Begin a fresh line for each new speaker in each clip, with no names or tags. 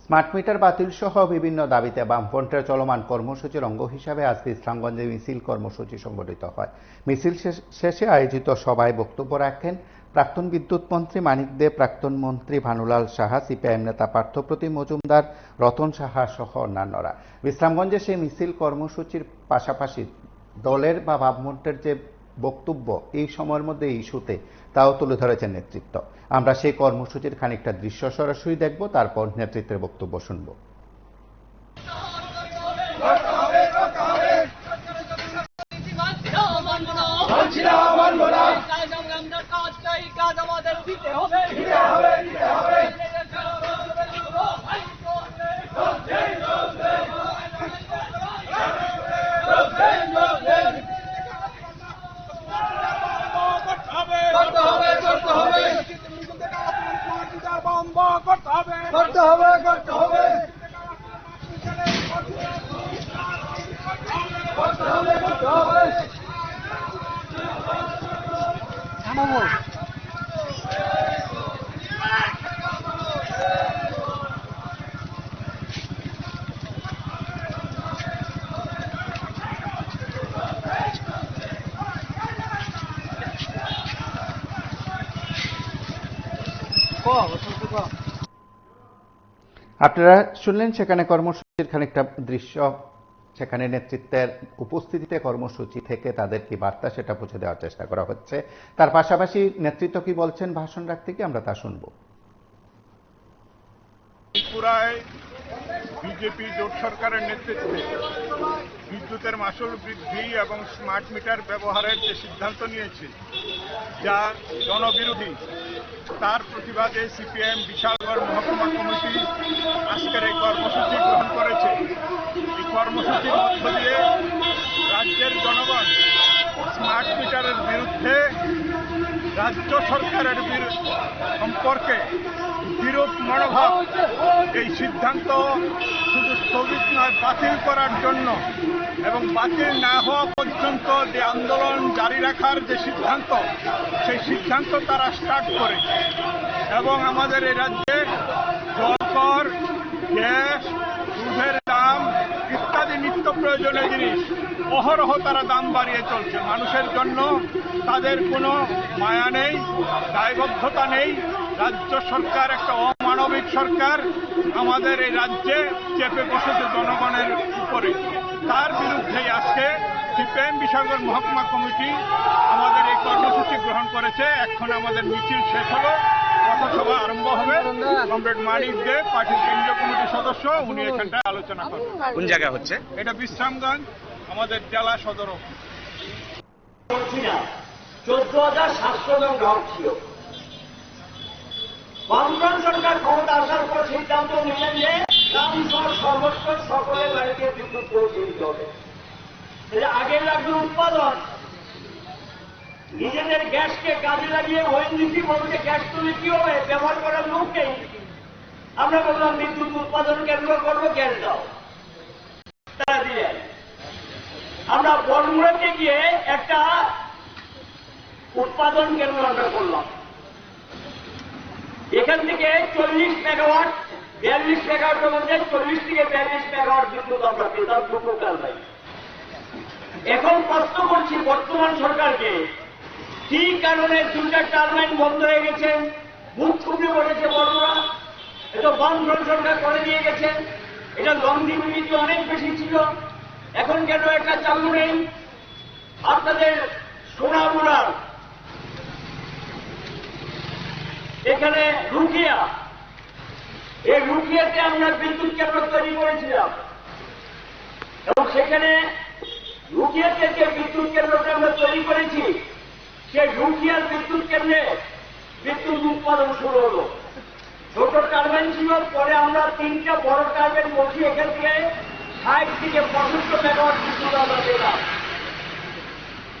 Smart meter বাতিল সহ বিভিন্ন দাবিতে বামফ্রন্টের চলমান কর্মসূচির অঙ্গ হিসাবে আজ বিশ্রামগঞ্জে মিছিল কর্মসূচি সংগঠিত হয়। মিছিল শেষে আয়োজিত সভায় বক্তব্য রাখেন প্রাক্তন বিদ্যুৎ মন্ত্রী মানিক দে, প্রাক্তন মন্ত্রী ভানুলাল সাহা, সিপিআইএম নেতা পার্থপ্রতিম মজুমদার, রতন সাহা সহ অন্যান্যরা। বিশ্রামগঞ্জে সেই মিছিল কর্মসূচির পাশাপাশি দলের বা বামফ্রন্টের যে বক্তব্য এই সময়ের মধ্যে ইস্যুতে তাও তুলে ধরেছেন নেতৃত্ব। আমরা সেই কর্মসূচির খানিকটা দৃশ্য সরাসরি দেখব, তারপর নেতৃত্বের বক্তব্য শুনব।
করতে হবে
আপনারা শুনলেন সেখানে কর্মসূচির খানিকটা দৃশ্য, সেখানে নেতৃত্বের উপস্থিতিতে কর্মসূচি থেকে তাদের কি বার্তা সেটা পৌঁছে দেওয়ার চেষ্টা করা হচ্ছে। তার পাশাপাশি নেতৃত্ব কি বলছেন ভাষণ রাখতে গিয়ে আমরা তা শুনব।
ত্রিপুরায় বিজেপি জোট সরকারের নেতৃত্বে বিদ্যুতের মাশুল বৃদ্ধি এবং স্মার্ট মিটার ব্যবহারের যে সিদ্ধান্ত নিয়েছে যা জনবিরোধী, তার প্রতিবাদে সিপিআইএম বিশালগড় মহকুমা কমিটি আজকের এই কর্মসূচি গ্রহণ করেছে। এই কর্মসূচির মধ্য দিয়ে রাজ্যের জনগণ স্মার্ট মিটারের বিরুদ্ধে রাজ্য সরকারের সম্পর্কে বিরূপ মনোভাব, এই সিদ্ধান্ত শুধু স্থগিত নয় বাতিল করার জন্য এবং বাতিল না হওয়া পর্যন্ত যে আন্দোলন জারি রাখার যে সিদ্ধান্ত, সেই সিদ্ধান্ত তারা স্টার্ট করে এবং আমাদের এই রাজ্যে জলকর, গ্যাস, দুধের দাম ইত্যাদি নিত্য প্রয়োজনীয় জিনিস অহরহ তারা দাম বাড়িয়ে চলছে। মানুষের জন্য তাদের কোনো মায়া নেই, দায়বদ্ধতা নেই। রাজ্য সরকার একটা অমানবিক সরকার, আমাদের এই রাজ্যে চেপে বসেছে জনগণের উপরে। তার বিরুদ্ধেই আজকে সিপিআইএম বিশালগড় মহকুমা কমিটি আমাদের এই কর্মসূচি গ্রহণ করেছে। এখন আমাদের মিছিল শেষ হলো, পথসভা আরম্ভ হবে। কমরেড মানিক দে, পার্টির কেন্দ্রীয় কমিটির সদস্য, উনি এখানটায় আলোচনা করবেন।
কোন জায়গা হচ্ছে
এটা? বিশ্রামগঞ্জ, আমাদের জেলা সদর।
14,700 জন গ্রাহক ছিল। বামফ্রন্ট সরকার ক্ষমতা আসার পর সিদ্ধান্ত নিলেন যে গ্রাম শহর সর্বত্র সকলের বাড়িতে বিদ্যুৎ পৌঁছে দিতে হবে। আগে লাগবে উৎপাদন, নিজেদের গ্যাসকে কাজে লাগিয়ে ওএনজিসি বলতে গ্যাস তুলে কি হবে, ব্যবহার করার লোক নেই। আমরা বললাম বিদ্যুৎ উৎপাদন কেন্দ্র করবো, গ্যাস দাও, তারা দিলেন। আমরা বনমুড়াতে গিয়ে একটা উৎপাদন কেন্দ্র আমরা করলাম। এখান থেকে 40 মেগাওয়াট 42 মেগাওয়াটের মধ্যে 40 থেকে 42 মেগাওয়াট বিদ্যুৎ আমরা পেতাম টোটাল ভাই। এখন প্রশ্ন করছি বর্তমান সরকারকে, কি কারণে 2টা টারবাইন বন্ধ হয়ে গেছে, মুখ ছুটে পড়েছে বড়রা, এটা বামফ্রন্ট সরকার করে দিয়ে গেছে। এটা লংজিভিটি অনেক বেশি ছিল, এখন কেন একটা চালু নেই? আপনাদের সোনামুড়ার এখানে রুকিয়া, এই রুকিয়াতে আমরা বিদ্যুৎ কেন্দ্র তৈরি করেছিলাম এবং সেখানে রুকিয়াতে যে বিদ্যুৎ কেন্দ্রটা আমরা তৈরি করেছি, সেই রুকিয়ার বিদ্যুৎ কেন্দ্রে বিদ্যুৎ উৎপাদন শুরু হলো। ছোট টারবাইন ছিল, পরে আমরা 3টা বড় টারবাইন বসি, এখান থেকে 60 থেকে 65 মেগাওয়াট বিদ্যুৎ আমরা পেলাম।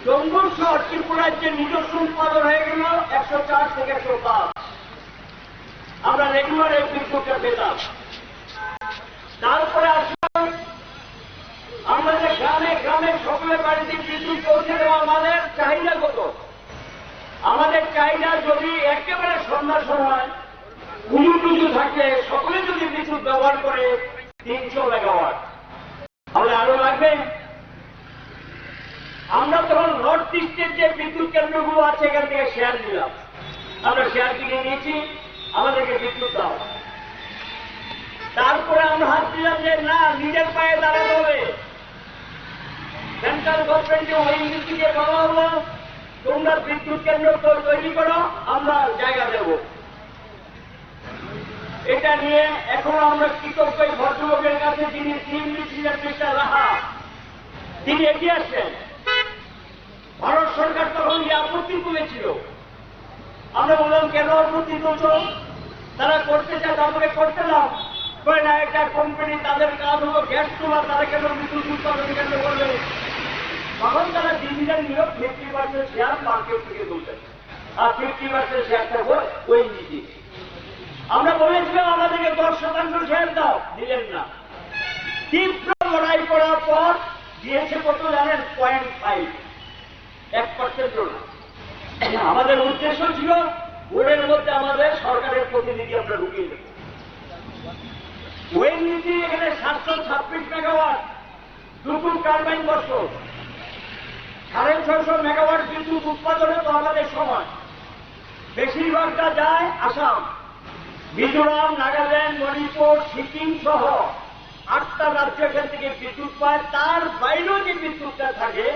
জঙ্গল শহর ত্রিপুরার যে নিজস্ব উৎপাদন হয়ে গেল 104 থেকে 105। আমরা রেগুলার এই বিদ্যুৎটা পেতাম। তারপরে আসলাম আমাদের গ্রামে গ্রামে সকলের বাড়িতে বিদ্যুৎ পৌঁছে দেওয়া। আমাদের চাহিদা কত? আমাদের চাহিদা যদি একেবারে সন্ধ্যার সময় পুজো থাকলে সকলে যদি বিদ্যুৎ ব্যবহার করে 300 মেগাওয়াট, তাহলে আরো লাগবে। আমরা তখন নর্থ ইস্টের যে বিদ্যুৎ কেন্দ্রগুলো আছে এখান থেকে শেয়ার নিলাম, আমরা শেয়ার কিনে নিয়েছি, আমাদেরকে বিদ্যুৎ দাও। তারপরে আমরা হাত দিলাম যে না, নিজের পায়ে দাঁড়াতে হবে। সেন্ট্রাল গভর্নমেন্টে ওই নীতিকে বলা হলো তোমরা বিদ্যুৎ কেন্দ্র তৈরি করো, আমরা জায়গা দেব। এটা নিয়ে এখন আমরা কৃতজ্ঞ ভদ্রলোকের কাছে, যিনি সিএমডি ছিলেন মিস্টার রাহা, তিনি এগিয়ে আসছেন। ভারত সরকার তখন যে আপত্তি তুলেছিল, আমরা বললাম কেন আপত্তি তুলছ, তারা করতে চায় তাদেরকে করতে দাও। করে না, একটা কোম্পানি তাদের কাজ হলো গ্যাস তোলা, তারা কেন বিদ্যুৎ উৎপাদন কেন্দ্র করবে। তখন তারা ডিভিশন নিল 50% শেয়ার মার্কেট থেকে তুলতেন, আর 50% শেয়ার থাকবো ওই নীতি। আমরা বলেছিলাম আমাদেরকে 10% শেয়ার দাও, দিলেন না। তীব্র লড়াই করার পর দিয়েছে কত জানেন? 0.5, 1% না। আমাদের উদ্দেশ্য ছিল বোর্ডের মধ্যে আমাদের সরকারের প্রতিনিধি আমরা ঢুকিয়ে দেব। ওই নীতি এখানে 726 মেগাওয়াট, দুটো টারবাইন বসো, 650 মেগাওয়াট বিদ্যুৎ উৎপাদনে তো আমাদের সময় বেশিরভাগটা যায় আসাম, মিজোরাম, নাগাল্যান্ড, মণিপুর, সিকিম সহ 8টা রাজ্য এখান থেকে বিদ্যুৎ পায়। তার বাইরেও যে বিদ্যুৎটা থাকে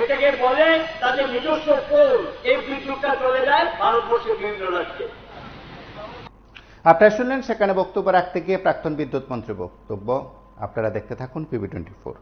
এটাকে বলে তাদের নিজস্ব পোল, এই বিদ্যুৎটা চলে যায় ভারতবর্ষের বিভিন্ন রাজ্যে।
আপনারা শুনলেন সেখানে বক্তব্য রাখতে গিয়ে প্রাক্তন বিদ্যুৎ মন্ত্রীর বক্তব্য। আপনারা দেখতে থাকুন PB24।